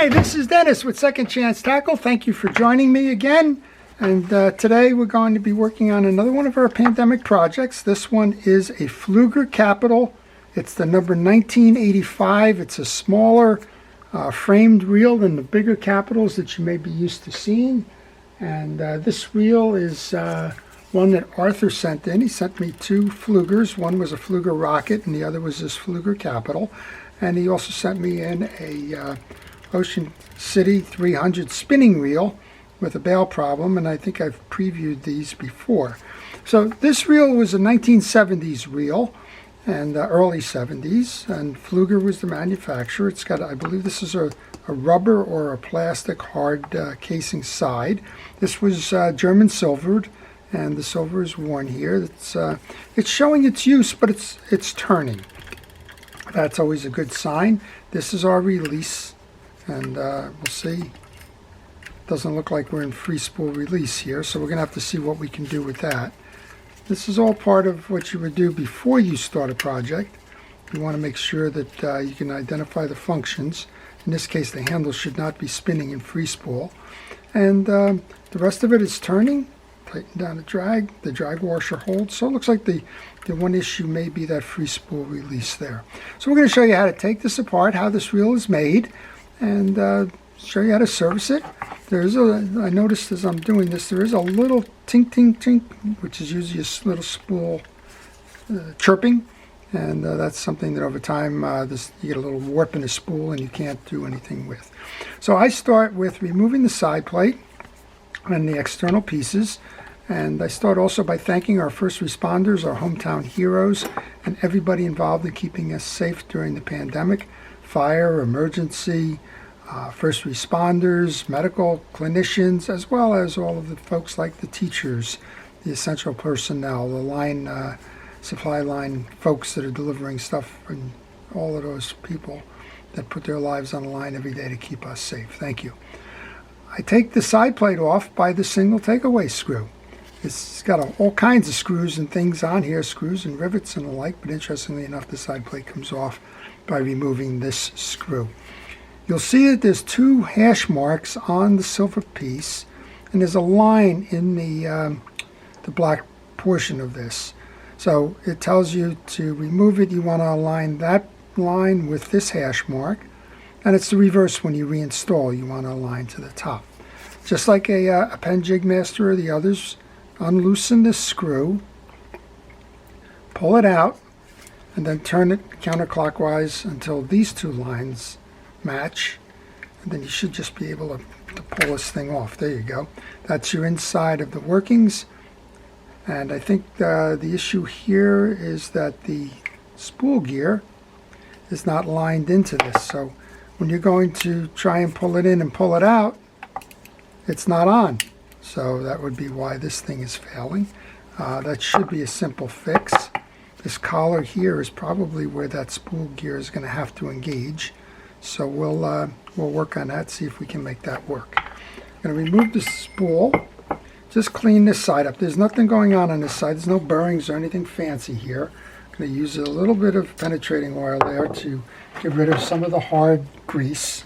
Hi, this is Dennis with Second Chance Tackle. Thank you for joining me again. And today we're going to be working on another one of our pandemic projects. This one is a Pflueger Capitol. It's the number 1985. It's a smaller framed reel than the bigger Capitols that you may be used to seeing. And this reel is one that Arthur sent in. He sent me two Pfluegers. One was a Pflueger Rocket and the other was this Pflueger Capitol. And he also sent me in a Ocean City 300 spinning reel with a bail problem, and I think I've previewed these before. So this reel was a 1970s reel and early 70s, and Pflueger was the manufacturer. It's got, I believe this is a rubber or a plastic hard casing side. This was German silvered, and the silver is worn here. It's showing its use, but it's turning. That's always a good sign. This is our release, and we'll see. Doesn't look like we're in free spool release here, so we're going to have to see what we can do with that. This is all part of what you would do before you start a project. You want to make sure that you can identify the functions. In this case, the handle should not be spinning in free spool. And the rest of it is turning. Tighten down the drag washer holds. So it looks like the one issue may be that free spool release there. So we're going to show you how to take this apart, how this reel is made, and show you how to service it. I noticed as I'm doing this, there is a little tink, tink, tink, which is usually a little spool chirping, and that's something that over time you get a little warp in the spool and you can't do anything with. So I start with removing the side plate and the external pieces, and I start also by thanking our first responders, our hometown heroes, and everybody involved in keeping us safe during the pandemic. Fire, emergency, first responders, medical clinicians, as well as all of the folks like the teachers, the essential personnel, the supply line folks that are delivering stuff, and all of those people that put their lives on the line every day to keep us safe. Thank you. I take the side plate off by the single takeaway screw. It's got all kinds of screws and things on here, screws and rivets and the like, but interestingly enough, the side plate comes off by removing this screw. You'll see that there's two hash marks on the silver piece, and there's a line in the black portion of this. So it tells you to remove it. You want to align that line with this hash mark, and it's the reverse when you reinstall. You want to align to the top. Just like a pen jig master or the others, unloosen this screw, pull it out, and then turn it counterclockwise until these two lines match, and then you should just be able to pull this thing off. There you go. That's your inside of the workings, and I think the issue here is that the spool gear is not lined into this, so when you're going to try and pull it in and pull it out, it's not on. So that would be why this thing is failing. That should be a simple fix. This collar here is probably where that spool gear is going to have to engage. So we'll work on that, see if we can make that work. I'm going to remove the spool, just clean this side up. There's nothing going on this side. There's no burrings or anything fancy here. I'm going to use a little bit of penetrating oil there to get rid of some of the hard grease.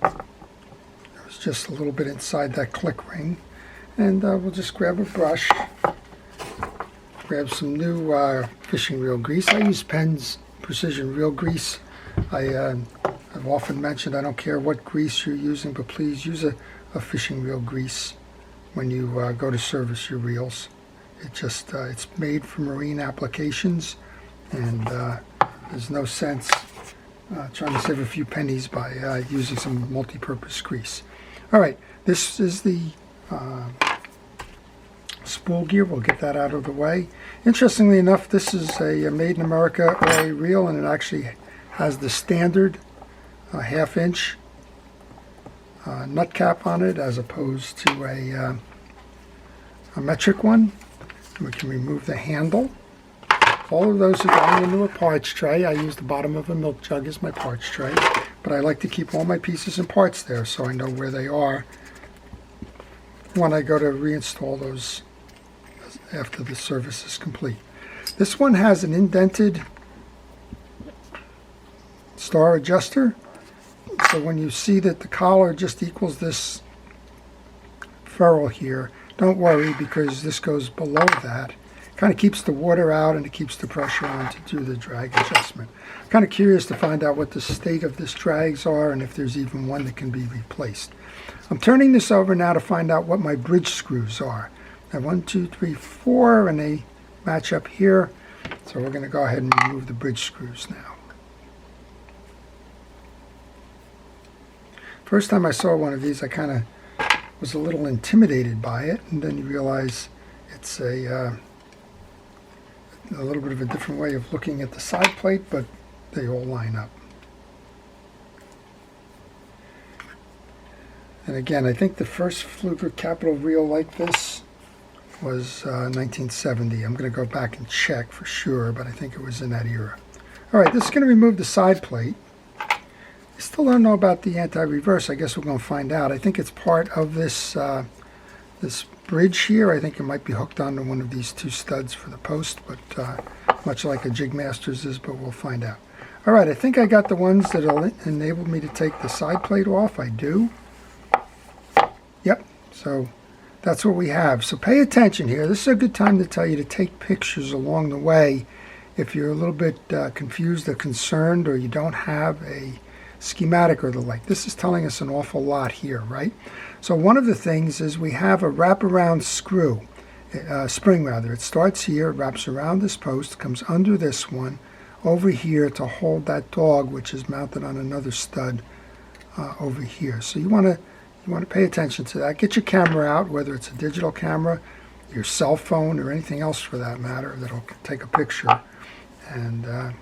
There's just a little bit inside that click ring. And we'll just grab a brush, grab some new fishing reel grease. I use Penn's Precision Reel Grease. I've often mentioned I don't care what grease you're using, but please use a fishing reel grease when you go to service your reels. It's made for marine applications, and there's no sense trying to save a few pennies by using some multi-purpose grease. All right, this is the spool gear. We'll get that out of the way. Interestingly enough, this is a made in America early reel, and it actually has the standard half-inch nut cap on it as opposed to a metric one. We can remove the handle. All of those are going into a parts tray. I use the bottom of a milk jug as my parts tray, but I like to keep all my pieces and parts there so I know where they are when I go to reinstall those after the service is complete. This one has an indented star adjuster. So when you see that the collar just equals this ferrule here, don't worry, because this goes below that. Kind of keeps the water out and it keeps the pressure on to do the drag adjustment. I'm kind of curious to find out what the state of this drags are and if there's even one that can be replaced. I'm turning this over now to find out what my bridge screws are. I have 1, 2, 3, 4, and they match up here. So we're going to go ahead and remove the bridge screws now. First time I saw one of these, I kind of was a little intimidated by it, and then you realize it's a little bit of a different way of looking at the side plate, but they all line up. And again, I think the first Pflueger Capitol reel like this was 1970. I'm going to go back and check for sure, but I think it was in that era. All right, this is going to remove the side plate. I still don't know about the anti-reverse. I guess we're going to find out. I think it's part of this this bridge here. I think it might be hooked onto one of these two studs for the post, but much like a Jig Masters is, but we'll find out. All right, I think I got the ones that will enable me to take the side plate off. I do. Yep, so that's what we have. So pay attention here. This is a good time to tell you to take pictures along the way if you're a little bit confused or concerned, or you don't have a schematic or the like. This is telling us an awful lot here, right? So one of the things is we have a wraparound screw, spring rather. It starts here, wraps around this post, comes under this one, over here to hold that dog, which is mounted on another stud over here. So you want to pay attention to that. Get your camera out, whether it's a digital camera, your cell phone, or anything else for that matter that'll take a picture, and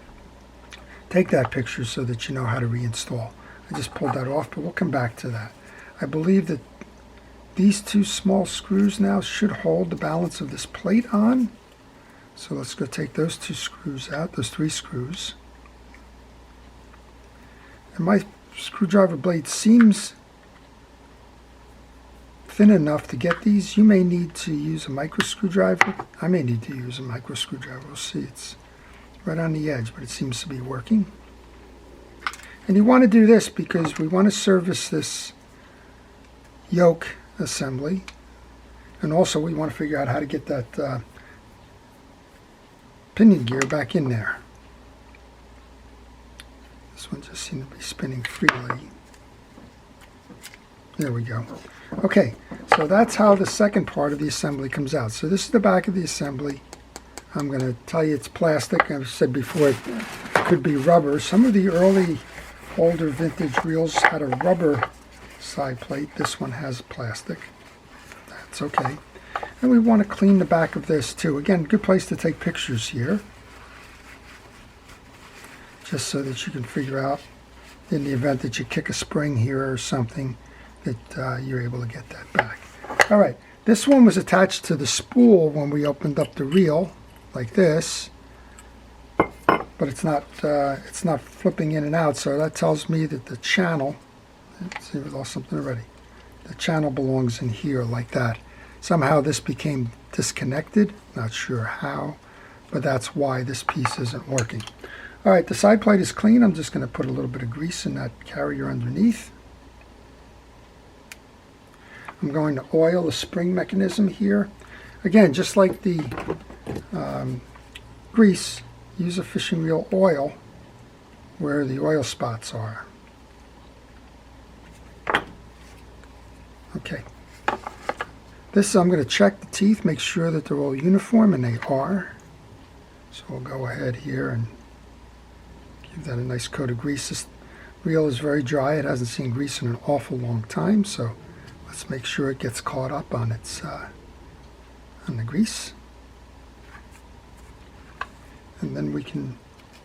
take that picture so that you know how to reinstall. I just pulled that off, but we'll come back to that. I believe that these two small screws now should hold the balance of this plate on. So let's go take those two screws out, those three screws. And my screwdriver blade seems thin enough to get these. You may need to use a micro screwdriver. I may need to use a micro screwdriver. We'll see. It's right on the edge, but it seems to be working. And you want to do this because we want to service this yoke assembly, and also we want to figure out how to get that pinion gear back in there. This one just seems to be spinning freely. There we go. Okay, so that's how the second part of the assembly comes out. So this is the back of the assembly. I'm going to tell you it's plastic. I've said before it could be rubber. Some of the early older vintage reels had a rubber side plate. This one has plastic. That's okay. And we want to clean the back of this too. Again, good place to take pictures here, just so that you can figure out, in the event that you kick a spring here or something, that you're able to get that back. All right, this one was attached to the spool when we opened up the reel, like this, but it's not flipping in and out, so that tells me that the channel, let's see, we lost something already. The channel belongs in here like that. Somehow this became disconnected, not sure how, but that's why this piece isn't working. All right, the side plate is clean. I'm just going to put a little bit of grease in that carrier underneath. I'm going to oil the spring mechanism here. Again, just like the grease, use a fishing reel oil where the oil spots are. Okay. This, I'm going to check the teeth, make sure that they're all uniform, and they are. So we'll go ahead here and give that a nice coat of grease. This reel is very dry. It hasn't seen grease in an awful long time, so let's make sure it gets caught up on its on the grease. And then we can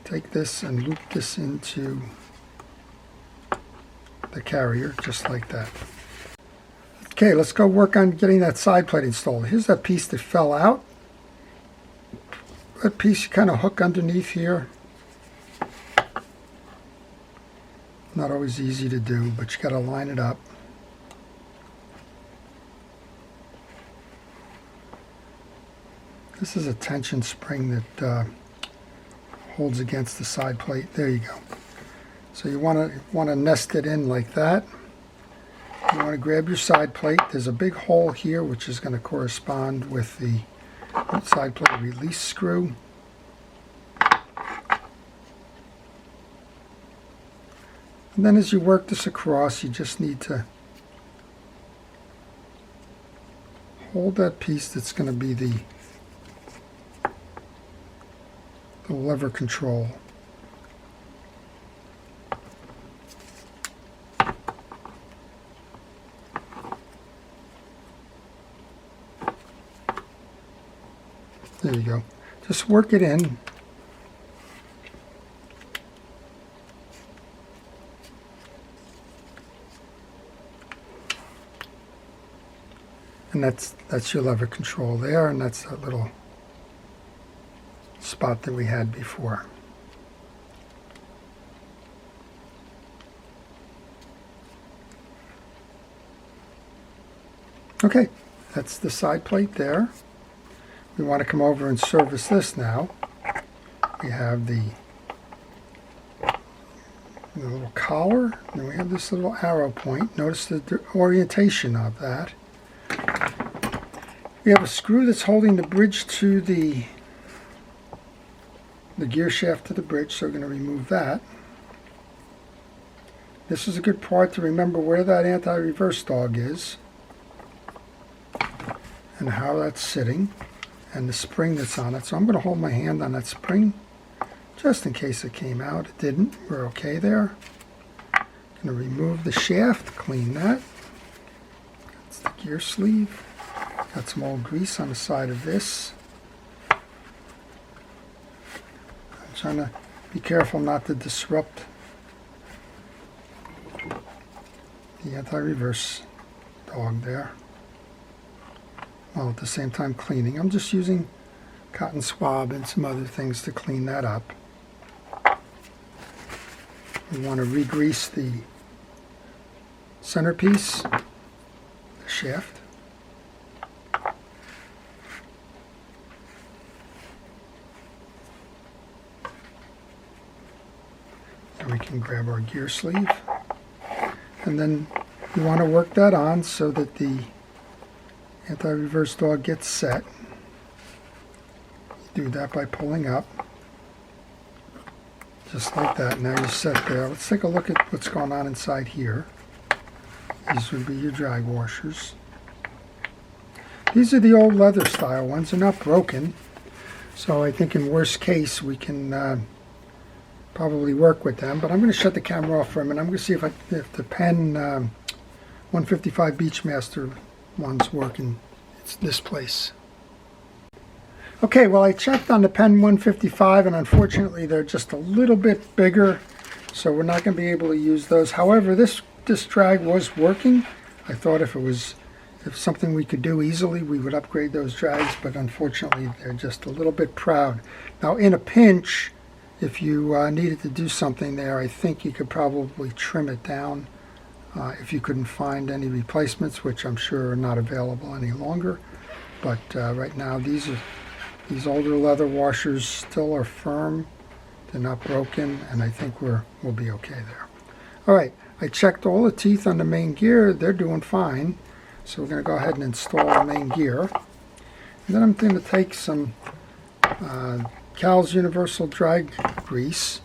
take this and loop this into the carrier just like that. Okay, let's go work on getting that side plate installed. Here's that piece that fell out. That piece you kind of hook underneath here. Not always easy to do, but you got to line it up. This is a tension spring that holds against the side plate. There you go. So you want to nest it in like that. You want to grab your side plate. There's a big hole here which is going to correspond with the side plate release screw. And then as you work this across, you just need to hold that piece that's going to be the lever control. There you go. Just work it in. And that's your lever control there, and that's that little spot that we had before. Okay, that's the side plate there. We want to come over and service this now. We have the little collar, and then we have this little arrow point. Notice the orientation of that. We have a screw that's holding the bridge to the gear shaft to the bridge, so we're going to remove that. This is a good part to remember where that anti-reverse dog is and how that's sitting and the spring that's on it. So I'm going to hold my hand on that spring just in case it came out. It didn't. We're okay there. Going to remove the shaft, clean that. That's the gear sleeve. Got some old grease on the side of this. I'm trying to be careful not to disrupt the anti-reverse dog there, while at the same time cleaning. I'm just using cotton swab and some other things to clean that up. We want to re-grease the centerpiece, the shaft. And we can grab our gear sleeve. And then you want to work that on so that the anti-reverse dog gets set. You do that by pulling up. Just like that. Now you're set there. Let's take a look at what's going on inside here. These would be your drag washers. These are the old leather style ones. They're not broken. So I think in worst case we can probably work with them. But I'm going to shut the camera off for a minute. I'm going to see if the Penn 155 Beachmaster one's working. It's this place. Okay, well I checked on the Penn 155 and unfortunately they're just a little bit bigger, so we're not going to be able to use those. However, this drag was working. I thought if something we could do easily, we would upgrade those drags, but unfortunately they're just a little bit proud. Now in a pinch, if you needed to do something there, I think you could probably trim it down if you couldn't find any replacements, which I'm sure are not available any longer. But right now these older leather washers still are firm. They're not broken, and I think we'll be okay there. All right, I checked all the teeth on the main gear. They're doing fine. So we're going to go ahead and install the main gear. And then I'm going to take some Cal's Universal Drag Grease,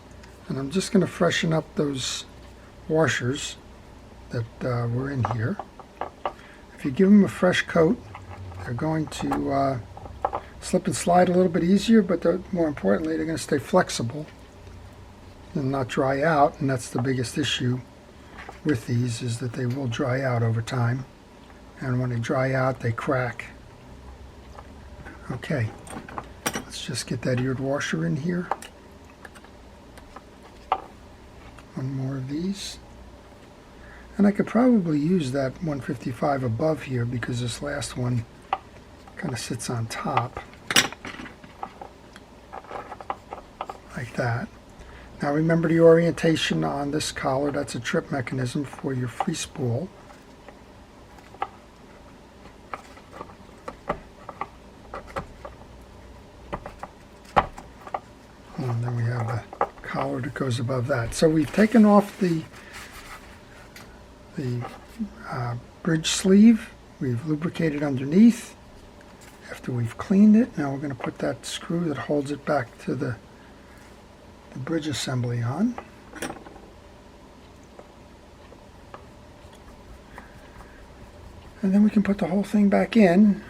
and I'm just going to freshen up those washers that were in here. If you give them a fresh coat, they're going to slip and slide a little bit easier, but more importantly, they're going to stay flexible and not dry out, and that's the biggest issue with these, is that they will dry out over time, and when they dry out, they crack. Okay, let's just get that eared washer in here. One more of these. And I could probably use that 155 above here because this last one kind of sits on top. Like that. Now remember the orientation on this collar. That's a trip mechanism for your free spool. And then we have the collar that goes above that. So we've taken off the bridge sleeve. We've lubricated underneath after we've cleaned it. Now we're going to put that screw that holds it back to the bridge assembly on. And then we can put the whole thing back in.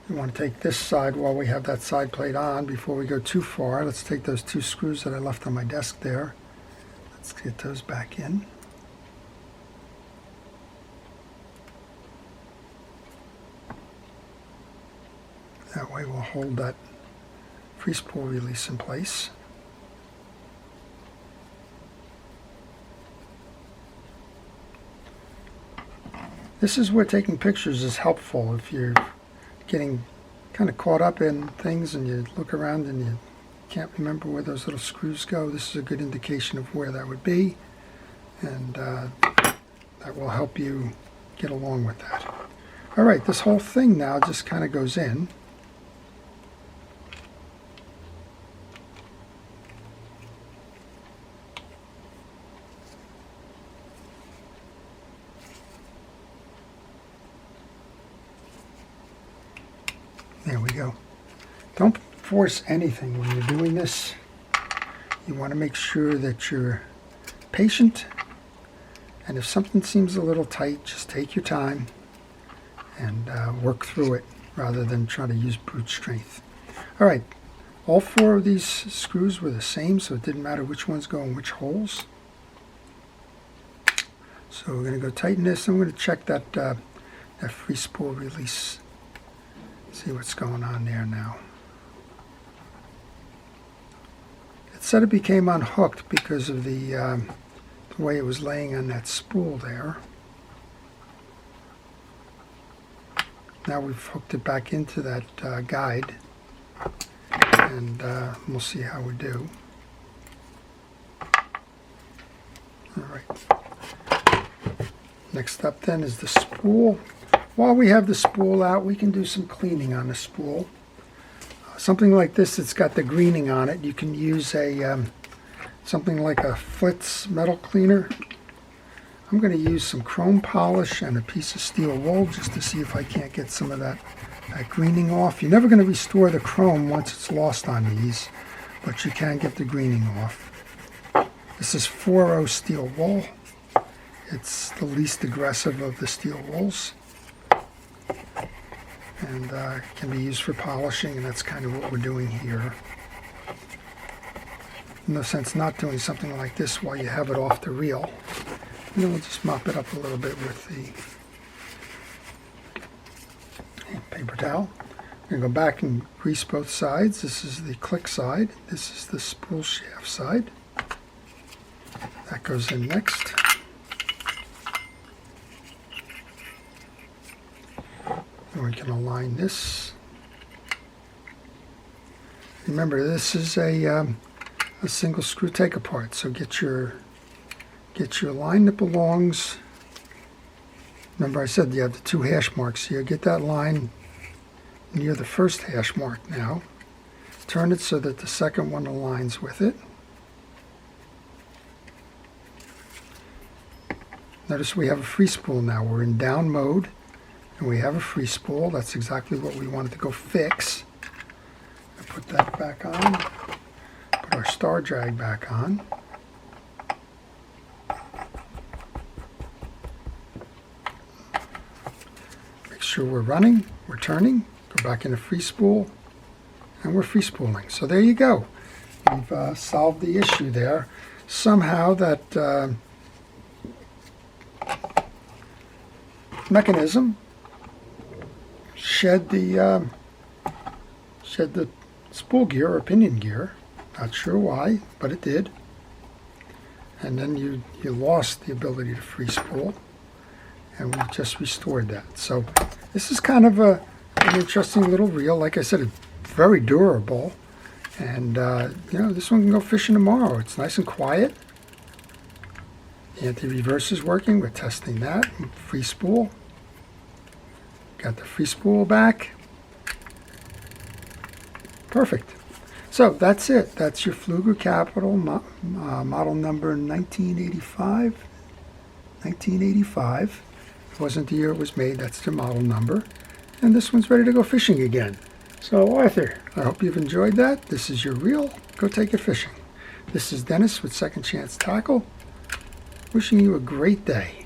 We want to take this side while we have that side plate on before we go too far. Let's take those two screws that I left on my desk there. Let's get those back in. That way we'll hold that free spool release in place. This is where taking pictures is helpful. If you're getting kind of caught up in things and you look around and you can't remember where those little screws go, this is a good indication of where that would be, and that will help you get along with that. All right, this whole thing now just kind of goes in. There we go. Don't force anything when you're doing this. You want to make sure that you're patient, and if something seems a little tight, just take your time and work through it rather than try to use brute strength. All right, all four of these screws were the same, so it didn't matter which ones go in which holes. So we're going to go tighten this. I'm going to check that free spool release. See what's going on there now. It said it became unhooked because of the way it was laying on that spool there. Now we've hooked it back into that guide, and we'll see how we do. All right. Next up then is the spool. While we have the spool out, we can do some cleaning on the spool. Something like this that's got the greening on it, you can use a something like a Flitz metal cleaner. I'm going to use some chrome polish and a piece of steel wool just to see if I can't get some of that greening off. You're never going to restore the chrome once it's lost on these, but you can get the greening off. This is 4-0 steel wool. It's the least aggressive of the steel wools, and can be used for polishing, and that's kind of what we're doing here. No sense not doing something like this while you have it off the reel. And then we'll just mop it up a little bit with the paper towel. I'm going to go back and grease both sides. This is the click side. This is the spool shaft side. That goes in next. And we can align this. Remember, this is a single screw take apart, so get your line that belongs. Remember, I said you have the two hash marks here. Get that line near the first hash mark now. Turn it so that the second one aligns with it. Notice we have a free spool now. We're in down mode, and we have a free spool. That's exactly what we wanted to go fix. Put that back on. Put our star drag back on. Make sure we're running, we're turning, go back into free spool, and we're free spooling. So there you go. We've solved the issue there. Somehow that mechanism shed the spool gear or pinion gear. Not sure why, but it did. And then you lost the ability to free spool, and we just restored that. So this is kind of an interesting little reel. Like I said, it's very durable, and you know, this one can go fishing tomorrow. It's nice and quiet. The anti-reverse is working. We're testing that. Free spool. Got the free spool back. Perfect. So that's it. That's your Pflueger Capitol model number 1985. 1985. It wasn't the year it was made. That's the model number. And this one's ready to go fishing again. So Arthur, I hope you've enjoyed that. This is your reel. Go take it fishing. This is Dennis with Second Chance Tackle, wishing you a great day.